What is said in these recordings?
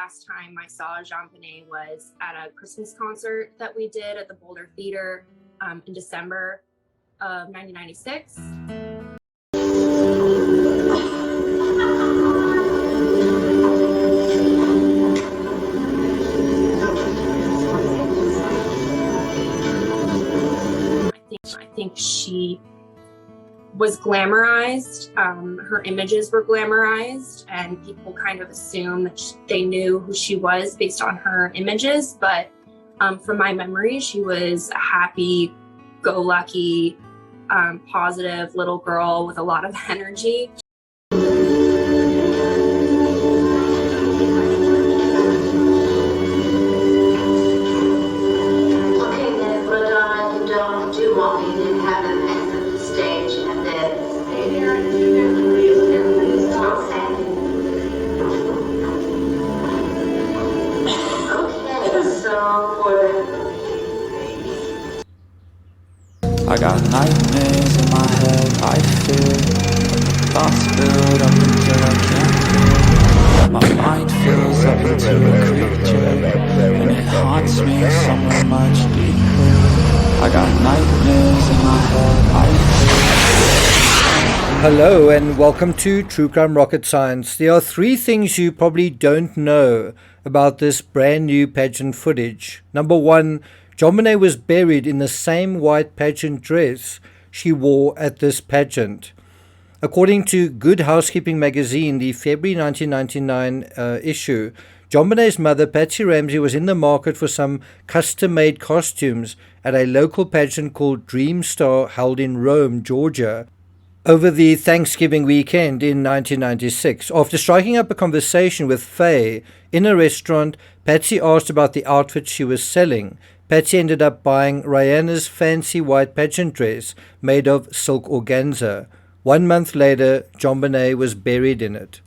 last time I saw Jean-Benet was at a Christmas concert that we did at the Boulder Theater in December of 1996. I think she was glamorized. Her images were glamorized, and people kind of assumed that they knew who she was based on her images. But from my memory, she was a happy-go-lucky, positive little girl with a lot of energy. I got nightmares in my head, I fear thoughts build up until I can't feel. My mind fills up into a creature, and it haunts me somewhere much deeper. I got nightmares in my head, I fear. Hello and welcome to True Crime Rocket Science. There are 3 things you probably don't know about this brand new pageant footage. Number 1, JonBenet was buried in the same white pageant dress she wore at this pageant. According to Good Housekeeping magazine, the February 1999 issue, JonBenet's mother, Patsy Ramsey, was in the market for some custom-made costumes at a local pageant called Dream Star held in Rome, Georgia, over the Thanksgiving weekend in 1996. After striking up a conversation with Faye in a restaurant, Patsy asked about the outfit she was selling. Patsy ended up buying Rihanna's fancy white pageant dress made of silk organza. 1 month later, JonBenet was buried in it.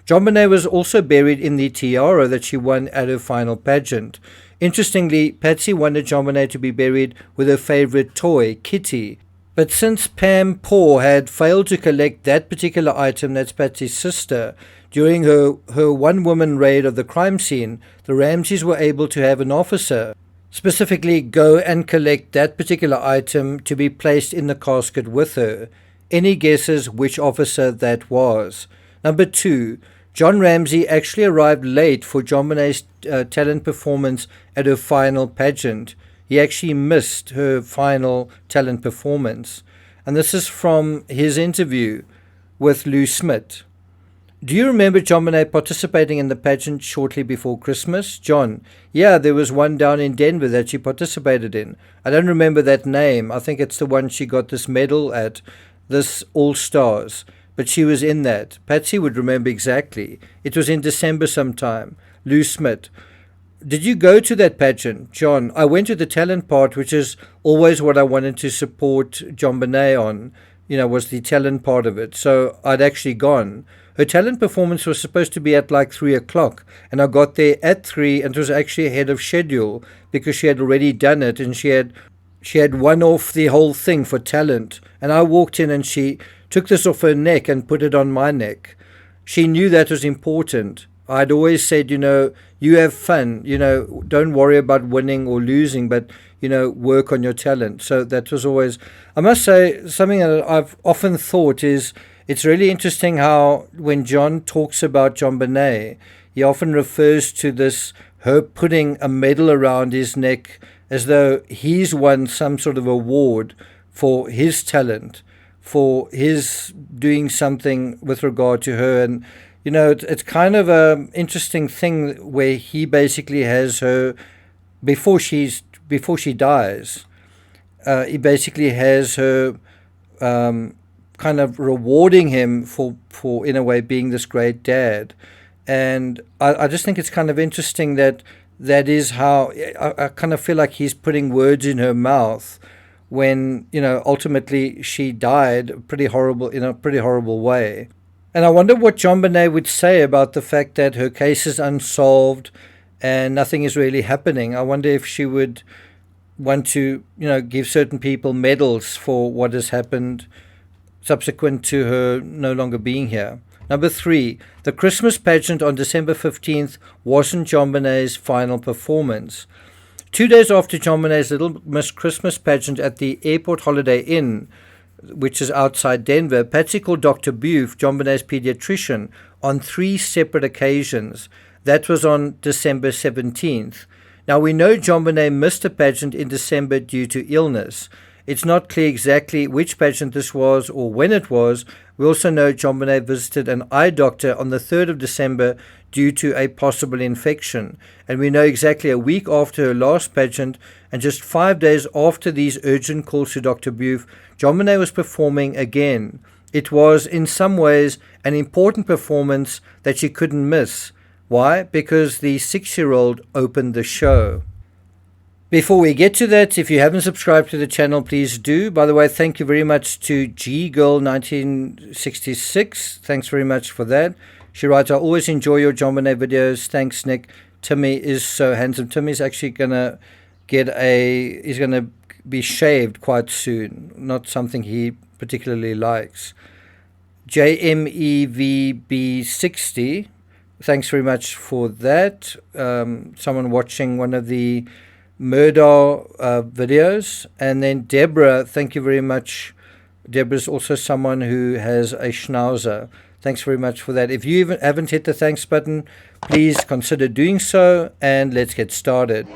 JonBenet was also buried in the tiara that she won at her final pageant. Interestingly, Patsy wanted JonBenet to be buried with her favorite toy, Kitty. But since Pam Poor had failed to collect that particular item, that's Patsy's sister, during her one-woman raid of the crime scene, the Ramseys were able to have an officer specifically go and collect that particular item to be placed in the casket with her. Any guesses which officer that was? Number 2, John Ramsey actually arrived late for JonBenet's talent performance at her final pageant. He actually missed her final talent performance. And this is from his interview with Lou Smith. Do you remember JonBenet participating in the pageant shortly before Christmas? John: yeah, there was one down in Denver that she participated in. I don't remember that name. I think it's the one she got this medal at, this All Stars. But she was in that. Patsy would remember exactly. It was in December sometime. Lou Smith: did you go to that pageant? John: I went to the talent part, which is always what I wanted to support JonBenet on, was the talent part of it. So I'd actually gone. Her talent performance was supposed to be at like 3 o'clock, and I got there at 3, and it was actually ahead of schedule because she had already done it, and she had won off the whole thing for talent. And I walked in and she took this off her neck and put it on my neck. She knew that was important. I'd always said, you have fun, don't worry about winning or losing, but, work on your talent. So that was always, I must say, something that I've often thought is, it's really interesting how when John talks about JonBenet, he often refers to her putting a medal around his neck as though he's won some sort of award for his talent, for his doing something with regard to her. And, it's kind of an interesting thing where he basically has her, before she dies, he basically has her kind of rewarding him for in a way being this great dad. And I just think it's kind of interesting that is how I kind of feel like he's putting words in her mouth when ultimately she died in a pretty horrible way. And I wonder what JonBenet would say about the fact that her case is unsolved and nothing is really happening. I wonder if she would want to give certain people medals for what has happened subsequent to her no longer being here. Number 3, the Christmas pageant on December 15th wasn't JonBenét's final performance. 2 days after JonBenét's Little Miss Christmas pageant at the Airport Holiday Inn, which is outside Denver, Patsy called Dr. Booth, JonBenét's pediatrician, on 3 separate occasions. That was on December 17th. Now, we know JonBenet missed a pageant in December due to illness. It's not clear exactly which pageant this was or when it was. We also know JonBenet visited an eye doctor on the 3rd of December due to a possible infection. And we know exactly a week after her last pageant and just 5 days after these urgent calls to Dr. Booth, JonBenet was performing again. It was, in some ways, an important performance that she couldn't miss. Why? Because the 6-year-old opened the show. Before we get to that, if you haven't subscribed to the channel, please do. By the way, thank you very much to GGirl1966. Thanks very much for that. She writes, I always enjoy your JonBenet videos. Thanks, Nick. Timmy is so handsome. Timmy's actually going to he's going to be shaved quite soon. Not something he particularly likes. JMEVB60. Thanks very much for that. Someone watching one of the Murder videos. And then Deborah, thank you very much. Deborah's also someone who has a schnauzer. Thanks very much for that. If you haven't hit the thanks button, please consider doing so, and let's get started.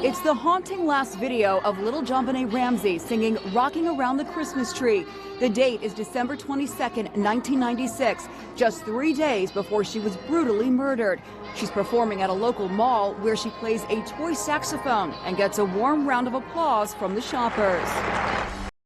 It's the haunting last video of little JonBenet Ramsey singing Rocking Around the Christmas Tree. The date is December 22nd, 1996, just 3 days before she was brutally murdered. She's performing at a local mall where she plays a toy saxophone and gets a warm round of applause from the shoppers.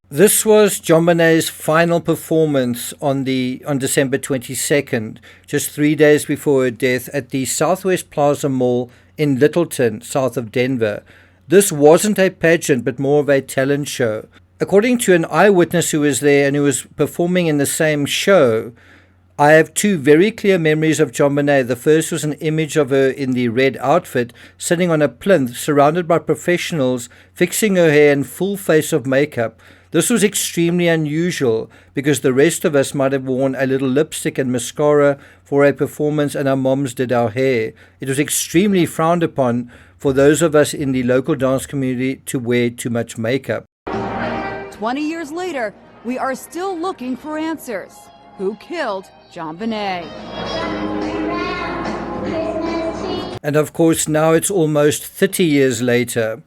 This was JonBenet's final performance on December 22nd, just 3 days before her death at the Southwest Plaza Mall in Littleton, south of Denver. This wasn't a pageant, but more of a talent show. According to an eyewitness who was there and who was performing in the same show, I have 2 very clear memories of JonBenet. The first was an image of her in the red outfit, sitting on a plinth, surrounded by professionals, fixing her hair in full face of makeup. This was extremely unusual because the rest of us might have worn a little lipstick and mascara for a performance and our moms did our hair. It was extremely frowned upon for those of us in the local dance community to wear too much makeup. 20 years later, we are still looking for answers. Who killed JonBenet? And of course, now it's almost 30 years later.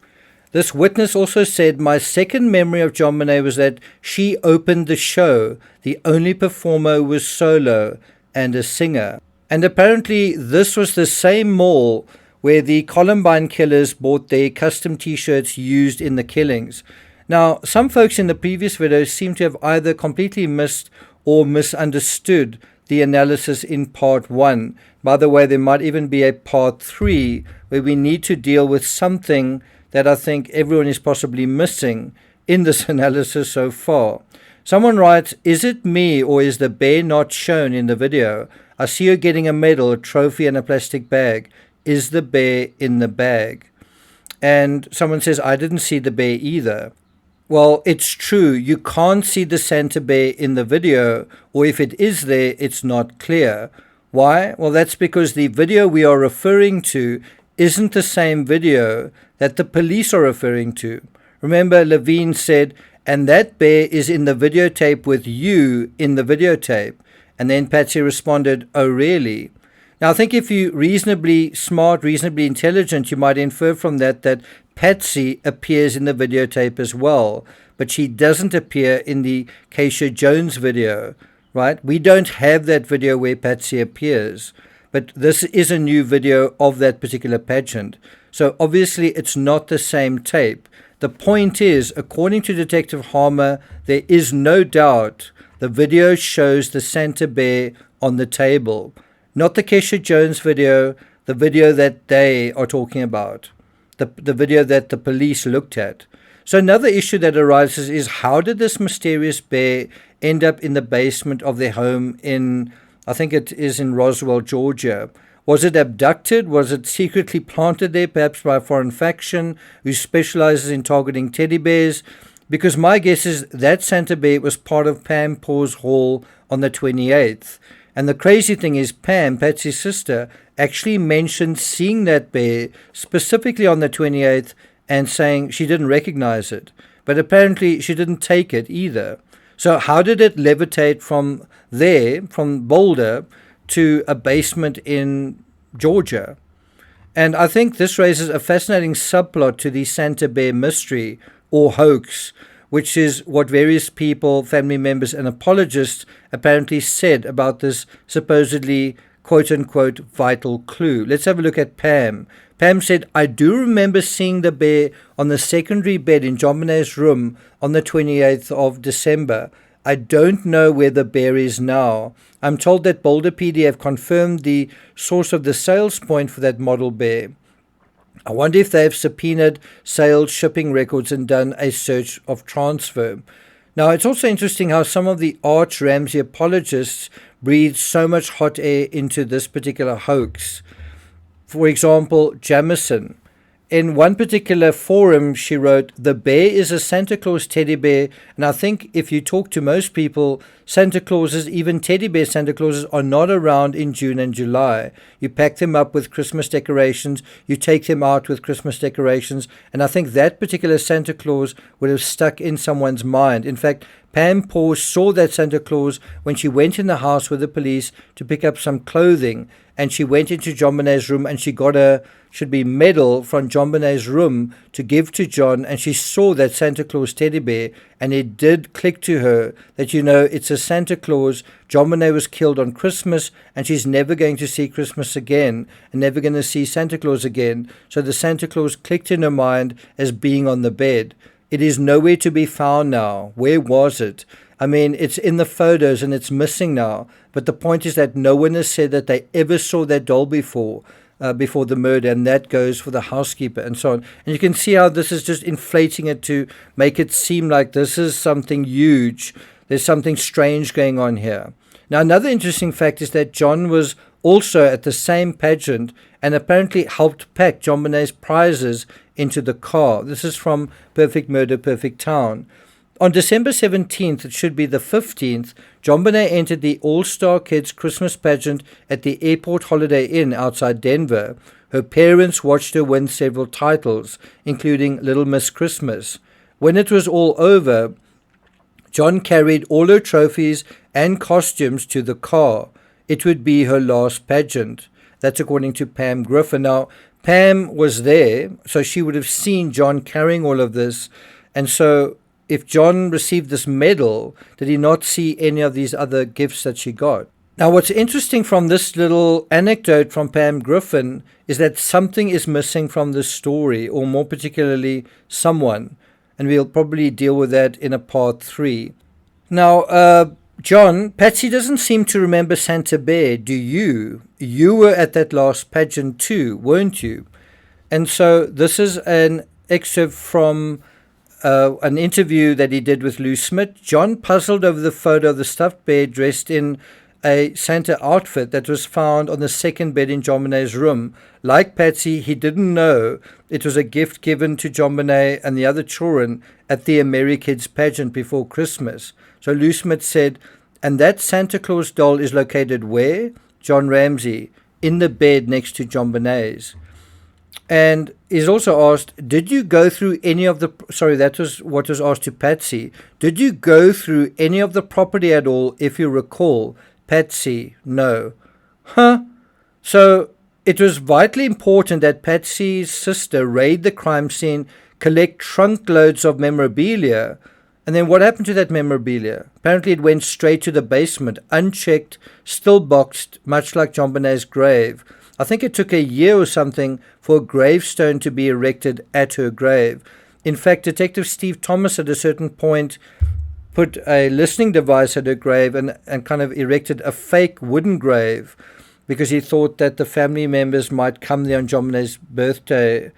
This witness also said, my second memory of JonBenet was that she opened the show. The only performer was solo and a singer. And apparently this was the same mall where the Columbine killers bought their custom t-shirts used in the killings. Now, some folks in the previous videos seem to have either completely missed or misunderstood the analysis in part 1. By the way, there might even be a part 3 where we need to deal with something that I think everyone is possibly missing in this analysis so far. Someone writes, is it me or is the bear not shown in the video? I see her getting a medal, a trophy and a plastic bag. Is the bear in the bag? And someone says, I didn't see the bear either. Well, it's true. You can't see the Santa bear in the video, or if it is there, it's not clear. Why? Well, that's because the video we are referring to isn't the same video that the police are referring to. Remember, Levine said, and that bear is in the videotape with you in the videotape. And then Patsy responded, oh, really? Now, I think if you're reasonably smart, reasonably intelligent, you might infer from that Patsy appears in the videotape as well, but she doesn't appear in the Keisha Jones video, right? We don't have that video where Patsy appears. But this is a new video of that particular pageant. So obviously it's not the same tape. The point is, according to Detective Harmer, there is no doubt the video shows the Santa bear on the table. Not the Keisha Jones video, the video that they are talking about. The video that the police looked at. So another issue that arises is, how did this mysterious bear end up in the basement of their home in, I think it is in Roswell, Georgia? Was it abducted? Was it secretly planted there, perhaps by a foreign faction who specializes in targeting teddy bears? Because my guess is that Santa Bear was part of Pam Paw's haul on the 28th. And the crazy thing is Pam, Patsy's sister, actually mentioned seeing that bear specifically on the 28th and saying she didn't recognize it. But apparently she didn't take it either. So how did it levitate from there, from Boulder, to a basement in Georgia? And I think this raises a fascinating subplot to the Santa Bear mystery or hoax, which is what various people, family members and apologists apparently said about this supposedly quote-unquote vital clue. Let's have a look at Pam. Pam said, I do remember seeing the bear on the secondary bed in John Bonet's room on the 28th of December. I don't know where the bear is now. I'm told that Boulder PD have confirmed the source of the sales point for that model bear. I wonder if they have subpoenaed sales shipping records and done a search of transfer. Now, it's also interesting how some of the arch Ramsey apologists breathe so much hot air into this particular hoax. For example, Jamison. In one particular forum, she wrote, the bear is a Santa Claus teddy bear, and I think if you talk to most people, Santa Clauses, even teddy bear Santa Clauses, are not around in June and July. You pack them up with Christmas decorations, you take them out with Christmas decorations, and I think that particular Santa Claus would have stuck in someone's mind. In fact, Pam Paw saw that Santa Claus when she went in the house with the police to pick up some clothing, and she went into John Bonet's room and she got a medal from John Bonet's room to give to John, and she saw that Santa Claus teddy bear, and it did click to her that, it's a Santa Claus. John Bonet was killed on Christmas, and she's never going to see Christmas again and never going to see Santa Claus again. So the Santa Claus clicked in her mind as being on the bed. It is nowhere to be found now. Where was it? I mean, it's in the photos and it's missing now. But the point is that no one has said that they ever saw that doll before the murder, and that goes for the housekeeper and so on. And you can see how this is just inflating it to make it seem like this is something huge. There's something strange going on here. Now, another interesting fact is that John was also at the same pageant and apparently helped pack John Bonet's prizes into the car. This is from Perfect Murder, Perfect Town. On December 17th, it should be the 15th, John Bonet entered the All-Star Kids Christmas pageant at the Airport Holiday Inn outside Denver. Her parents watched her win several titles, including Little Miss Christmas. When it was all over, John carried all her trophies and costumes to the car. It would be her last pageant. That's according to Pam Griffin. Now, Pam was there, so she would have seen John carrying all of this. And so if John received this medal, did he not see any of these other gifts that she got? Now, what's interesting from this little anecdote from Pam Griffin is that something is missing from this story, or more particularly, someone. And we'll probably deal with that in a part 3. Now, John, Patsy doesn't seem to remember Santa Bear, do you? You were at that last pageant too, weren't you? And so this is an excerpt from an interview that he did with Lou Smith. John puzzled over the photo of the stuffed bear dressed in a Santa outfit that was found on the second bed in John Bonet's room. Like Patsy, he didn't know it was a gift given to John Bonet and the other children at the AmeriKids pageant before Christmas. So Lou Smith said, and that Santa Claus doll is located where? John Ramsey, in the bed next to John Bonet's. And he's also asked, did you go through any of the, that was what was asked to Patsy. Did you go through any of the property at all, if you recall? Patsy, no. So it was vitally important that Patsy's sister raid the crime scene, collect trunk loads of memorabilia. And then what happened to that memorabilia? Apparently it went straight to the basement, unchecked, still boxed, much like John Bonet's grave. I think it took a year or something for a gravestone to be erected at her grave. In fact, Detective Steve Thomas at a certain point put a listening device at her grave and kind of erected a fake wooden grave because he thought that the family members might come there on John Bonet's birthday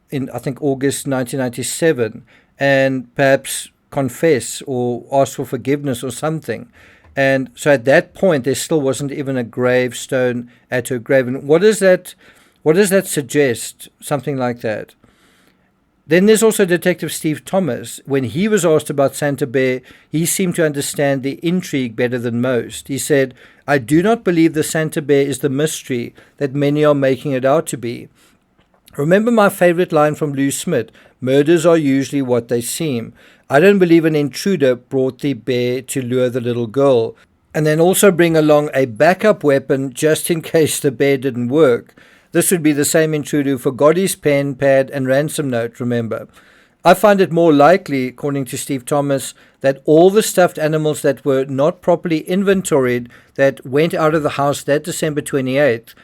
in, I think, August 1997 and perhaps confess or ask for forgiveness or something. And so at that point, there still wasn't even a gravestone at her grave. And what does that suggest? Something like that. Then there's also Detective Steve Thomas. When he was asked about Santa Bear, he seemed to understand the intrigue better than most. He said, "I do not believe the Santa Bear is the mystery that many are making it out to be. Remember my favorite line from Lou Smith, murders are usually what they seem. I don't believe an intruder brought the bear to lure the little girl." And then also bring along a backup weapon just in case the bear didn't work. This would be the same intruder who forgot his pen, pad, and ransom note, remember. I find it more likely, according to Steve Thomas, that all the stuffed animals that were not properly inventoried that went out of the house that December 28th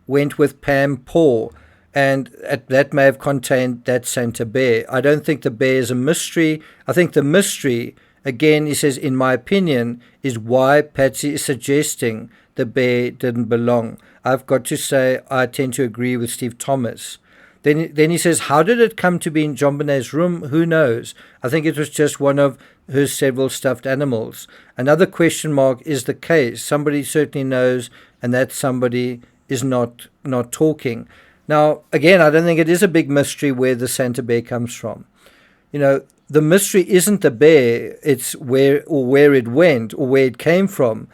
went with Pam Paw, and that may have contained that Santa Bear. I don't think the bear is a mystery. I think the mystery, again, he says, in my opinion, is why Patsy is suggesting the bear didn't belong. I've got to say I tend to agree with Steve Thomas. Then he says, how did it come to be in JonBenét's room? Who knows? I think it was just one of her several stuffed animals. Another question mark is the case. Somebody certainly knows, and that somebody is not talking. Now, again, I don't think it is a big mystery where the Santa Bear comes from. You know, the mystery isn't the bear, it's where it went or where it came from.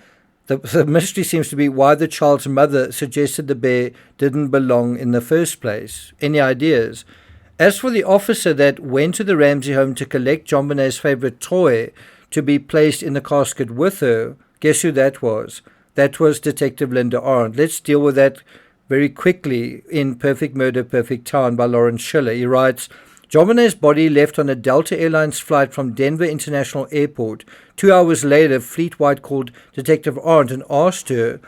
The mystery seems to be why the child's mother suggested the bear didn't belong in the first place. Any ideas? As for the officer that went to the Ramsey home to collect JonBenét's favorite toy to be placed in the casket with her, guess who that was? That was Detective Linda Arndt. Let's deal with that very quickly in Perfect Murder, Perfect Town by Lawrence Schiller. He writes, JonBenét's body left on a Delta Airlines flight from Denver International Airport. 2 hours later, Fleet White called Detective Arndt and asked her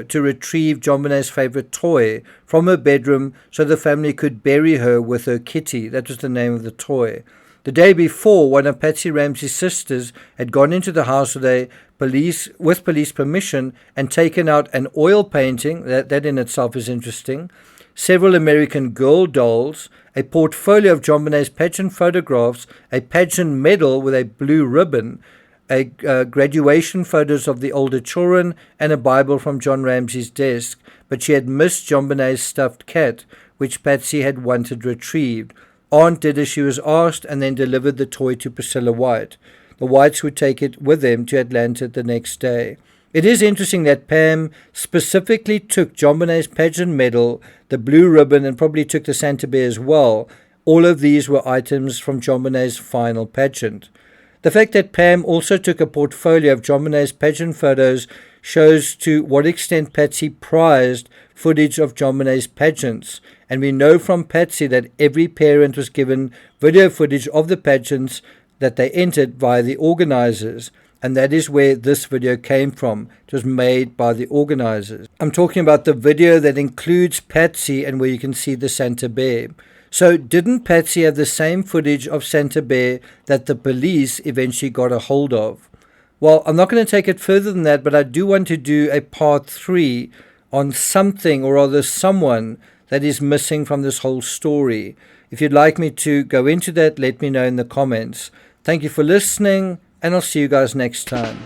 to retrieve JonBenét's favorite toy from her bedroom so the family could bury her with her kitty. That was the name of the toy. The day before, one of Patsy Ramsey's sisters had gone into the house with police permission and taken out an oil painting, that in itself is interesting, several American Girl dolls, a portfolio of JonBenét's pageant photographs, a pageant medal with a blue ribbon, graduation photos of the older children, and a Bible from John Ramsey's desk. But she had missed JonBenét's stuffed cat, which Patsy had wanted retrieved. Aunt did as she was asked and then delivered the toy to Priscilla White. The Whites would take it with them to Atlanta the next day. It is interesting that Pam specifically took JonBenét's pageant medal, the blue ribbon, and probably took the Santa Bear as well. All of these were items from JonBenét's final pageant. The fact that Pam also took a portfolio of JonBenét's pageant photos shows to what extent Patsy prized footage of JonBenét's pageants. And we know from Patsy that every parent was given video footage of the pageants that they entered via the organizers. And that is where this video came from. It was made by the organizers. I'm talking about the video that includes Patsy and where you can see the Santa Bear. So didn't Patsy have the same footage of Santa Bear that the police eventually got a hold of? Well, I'm not going to take it further than that, but I do want to do a part 3 on something, or rather someone, that is missing from this whole story. If you'd like me to go into that, let me know in the comments. Thank you for listening, and I'll see you guys next time.